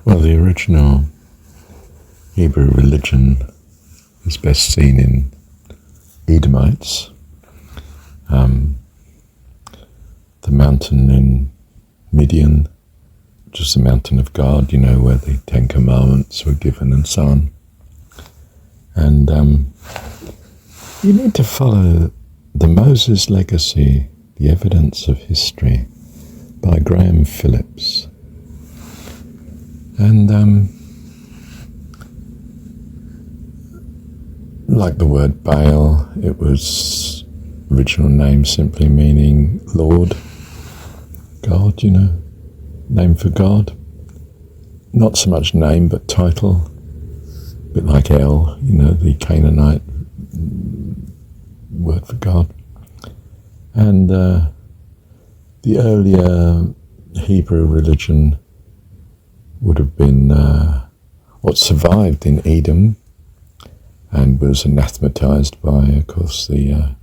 Well, the original Hebrew religion is best seen in Edomites, the mountain in Midian, which is the mountain of God, you know, where the Ten Commandments were given and so on. And you need to follow the Moses Legacy, The Evidence of History, by Graham Phillips. And like the word Baal, it was original name simply meaning Lord, God, you know, name for God. Not so much name, but title. A bit like El, you know, the Canaanite word for God. And the earlier Hebrew religion would have been what survived in Edom and was anathematized by, of course, the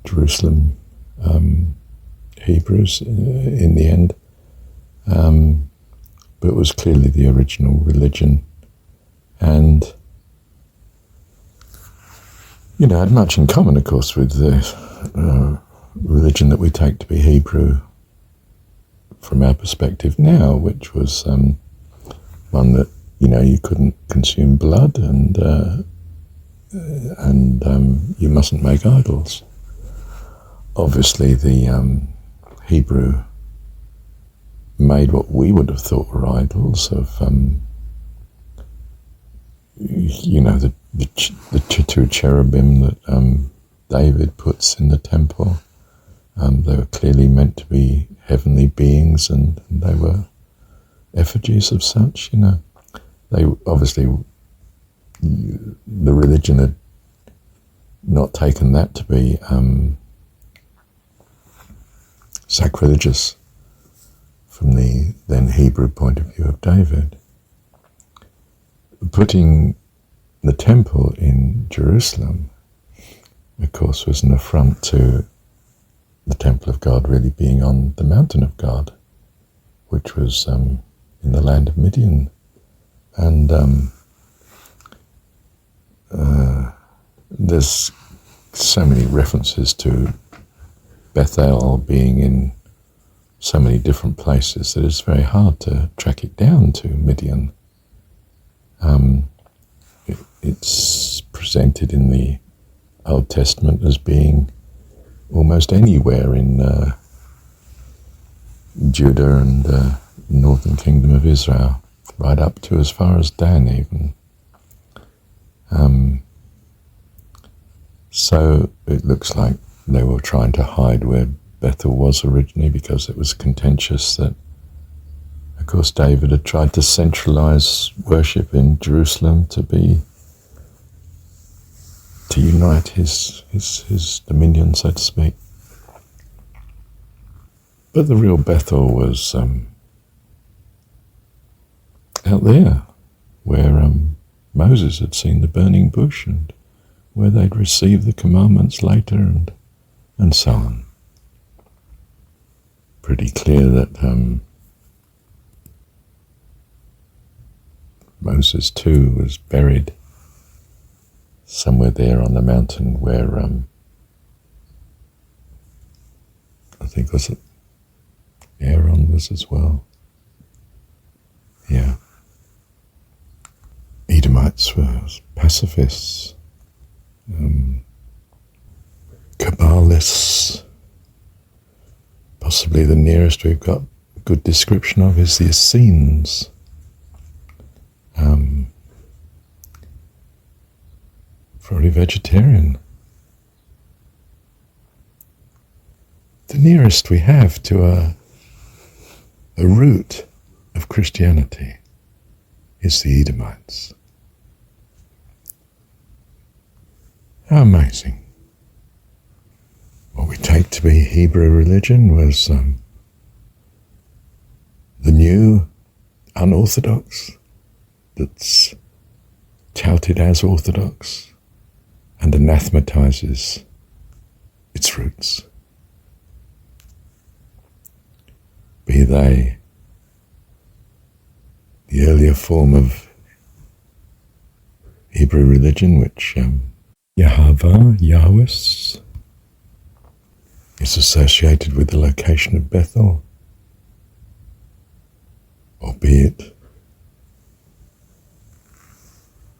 Jerusalem Hebrews in the end. But it was clearly the original religion. And, you know, had much in common, of course, with the religion that we take to be Hebrew from our perspective now, which was one that, you know, you couldn't consume blood and you mustn't make idols. Obviously, the Hebrew made what we would have thought were idols of, you know, the two cherubim that David puts in the temple. They were clearly meant to be heavenly beings, and they were effigies of such, you know. They obviously, the religion had not taken that to be sacrilegious from the then Hebrew point of view of David. Putting the temple in Jerusalem, of course, was an affront to the temple of God really being on the mountain of God, which was in the land of Midian. And there's so many references to Bethel being in so many different places that it's very hard to track it down to Midian. It's presented in the Old Testament as being almost anywhere in Judah and northern kingdom of Israel, right up to as far as Dan even. So it looks like they were trying to hide where Bethel was originally, because it was contentious that, of course, David had tried to centralize worship in Jerusalem to unite his dominion, so to speak. But the real Bethel was out there, where Moses had seen the burning bush and where they'd received the commandments later, and so on. Pretty clear that Moses too was buried somewhere there on the mountain where I think, was it Aaron was as well? Yeah. Edomites were pacifists, Kabbalists. Possibly the nearest we've got a good description of is the Essenes. Probably vegetarian. The nearest we have to a root of Christianity is the Edomites. How amazing. What we take to be Hebrew religion was the new unorthodox that's touted as orthodox and anathematizes its roots. Be they the earlier form of Hebrew religion, which Yahweh, is associated with the location of Bethel, albeit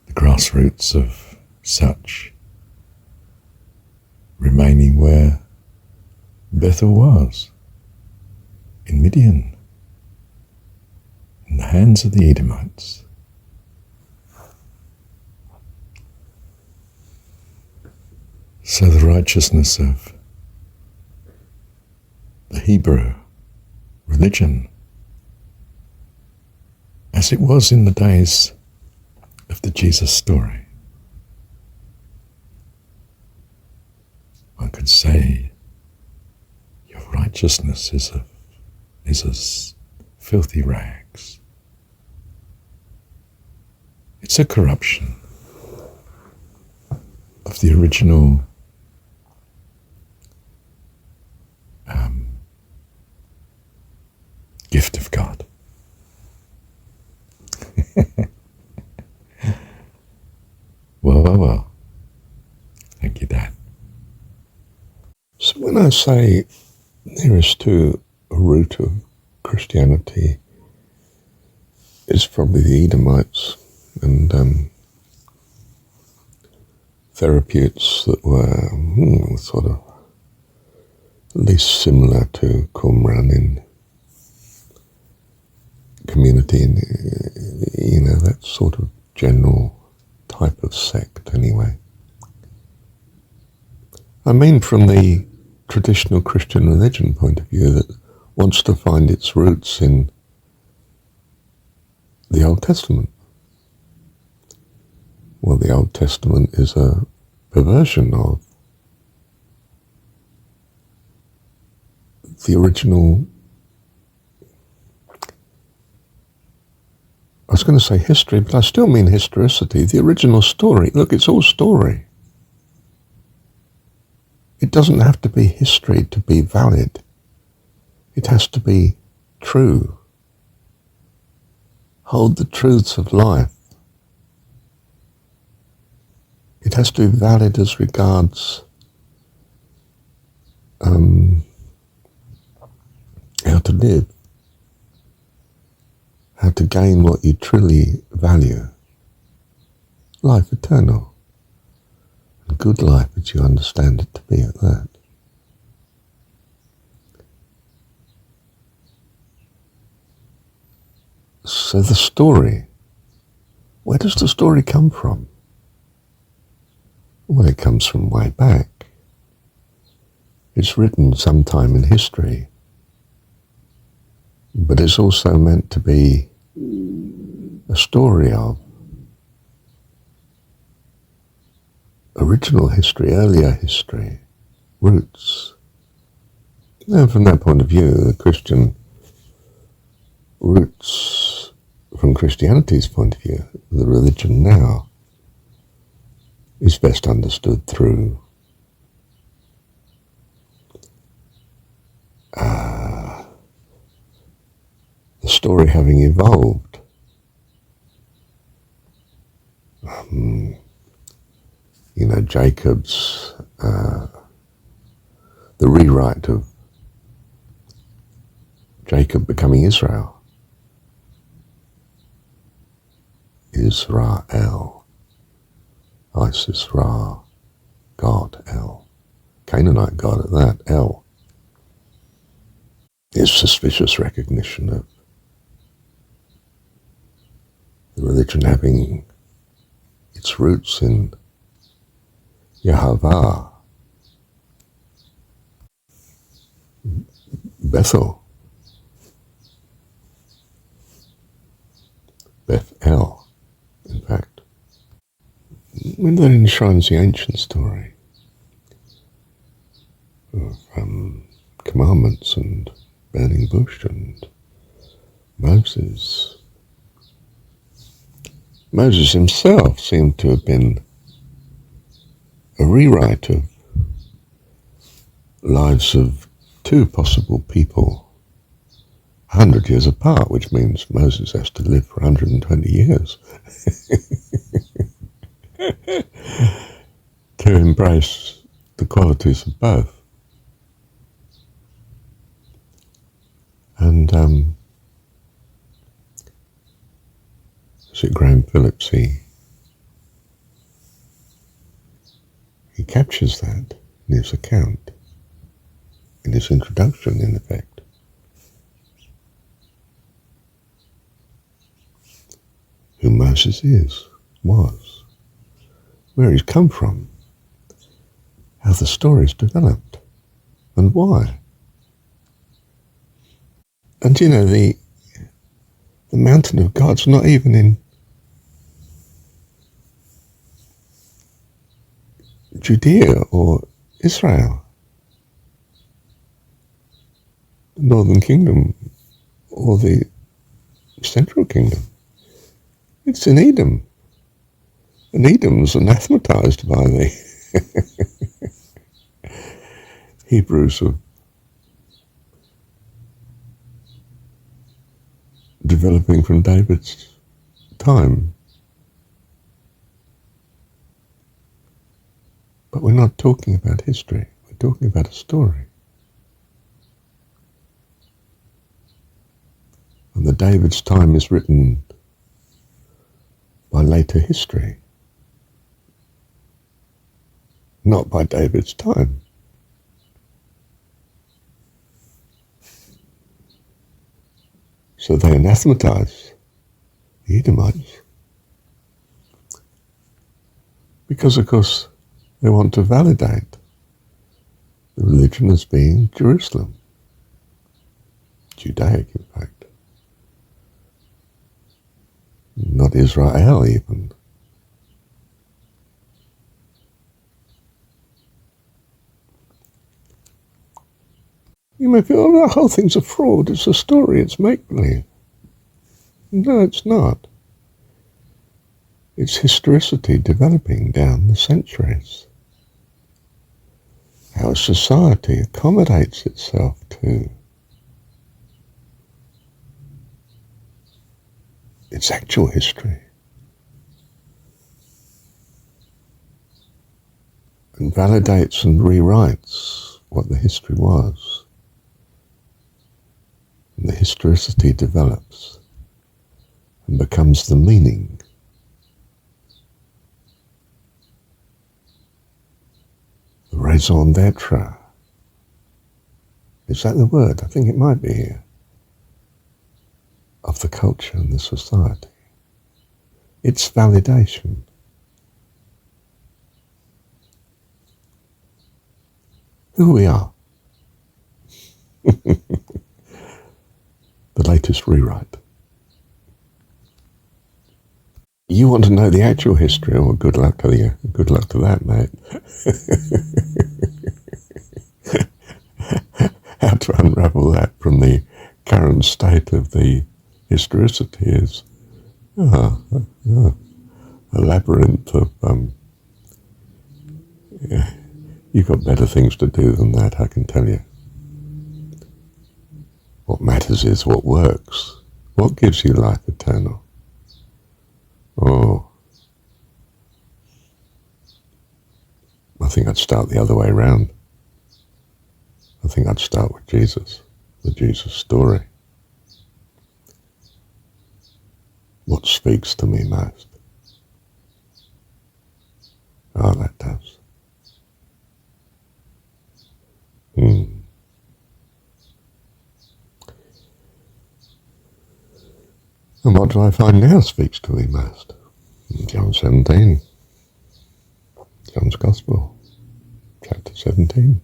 the grassroots of such remaining where Bethel was, in Midian, in the hands of the Edomites. So the righteousness of the Hebrew religion, as it was in the days of the Jesus story, one could say your righteousness is as filthy rags. It's a corruption of the original gift of God. Well. Thank you, Dad. So when I say nearest to a root of Christianity is probably the Edomites and therapeutes that were sort of at least similar to Qumran in community, and that sort of general type of sect anyway. I mean from the traditional Christian religion point of view that wants to find its roots in the Old Testament. Well, the Old Testament is a perversion of the original, I was going to say history, but I still mean historicity, the original story. Look, it's all story. It doesn't have to be history to be valid. It has to be true. Hold the truths of life. It has to be valid as regards how to live, how to gain what you truly value. Life eternal. And good life as you understand it to be at that. So the story, where does the story come from? Well, it comes from way back. It's written sometime in history, but it's also meant to be a story of original history, earlier history, roots. And from that point of view, the Christian roots, from Christianity's point of view, the religion now, is best understood through the story having evolved. Jacob's, the rewrite of Jacob becoming Israel. Israel. Isis, Ra, God, El. Canaanite God at that, El. Is suspicious recognition of the religion having its roots in Yahweh, Bethel, Beth-El, in fact. When that enshrines the ancient story of commandments and burning bush and Moses. Moses himself seemed to have been a rewrite of lives of two possible people, 100 years apart, which means Moses has to live for 120 years to embrace the qualities of both. And is it Graham Phillips? He captures that in his account, in his introduction, in effect. Who Moses was, where he's come from, how the story's developed, and why. And you know, the mountain of God's not even in Judea or Israel, the northern kingdom or the central kingdom. It's in Edom. And Edom's anathematized by the Hebrews of developing from David's time. But we're not talking about history. We're talking about a story. And the David's time is written by later history, not by David's time. So they anathematize the Edomites because, of course, they want to validate the religion as being Jerusalem, Judaic, in fact. Not Israel, even. You may feel, oh, the whole thing's a fraud, it's a story, it's make-believe. No, it's not. It's historicity developing down the centuries. How a society accommodates itself to its actual history and validates and rewrites what the history was. And the historicity develops and becomes the meaning. The raison d'etre. Is that the word? I think it might be here. Of the culture and the society. It's validation. Who we are. The latest rewrite. You want to know the actual history? Well, good luck to you. Good luck to that, mate. How to unravel that from the current state of the historicity is a labyrinth of you've got better things to do than that, I can tell you. What matters is what works. What gives you life eternal? Oh, I think I'd start the other way around. I think I'd start with Jesus, the Jesus story. What speaks to me most? Oh, that does. And what do I find now speaks to me most? John 17. John's Gospel, chapter 17.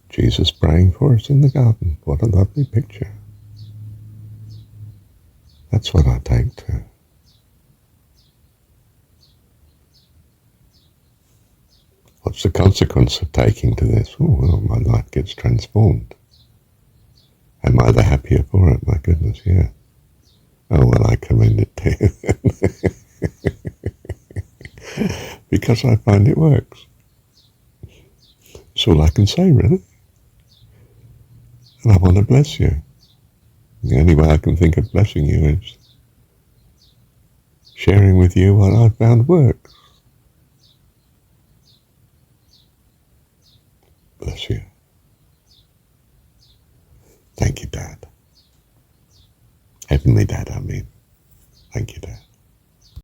Jesus praying for us in the garden. What a lovely picture. That's what I take to. What's the consequence of taking to this? Oh, well, my life gets transformed. Am I the happier for it? My goodness, yeah. Oh, well, I commend it to you. Because I find it works. That's all I can say, really. And I want to bless you. The only way I can think of blessing you is sharing with you what I've found works. Bless you. Thank you, Dad. Heavenly Dad, I mean. Thank you, Dad.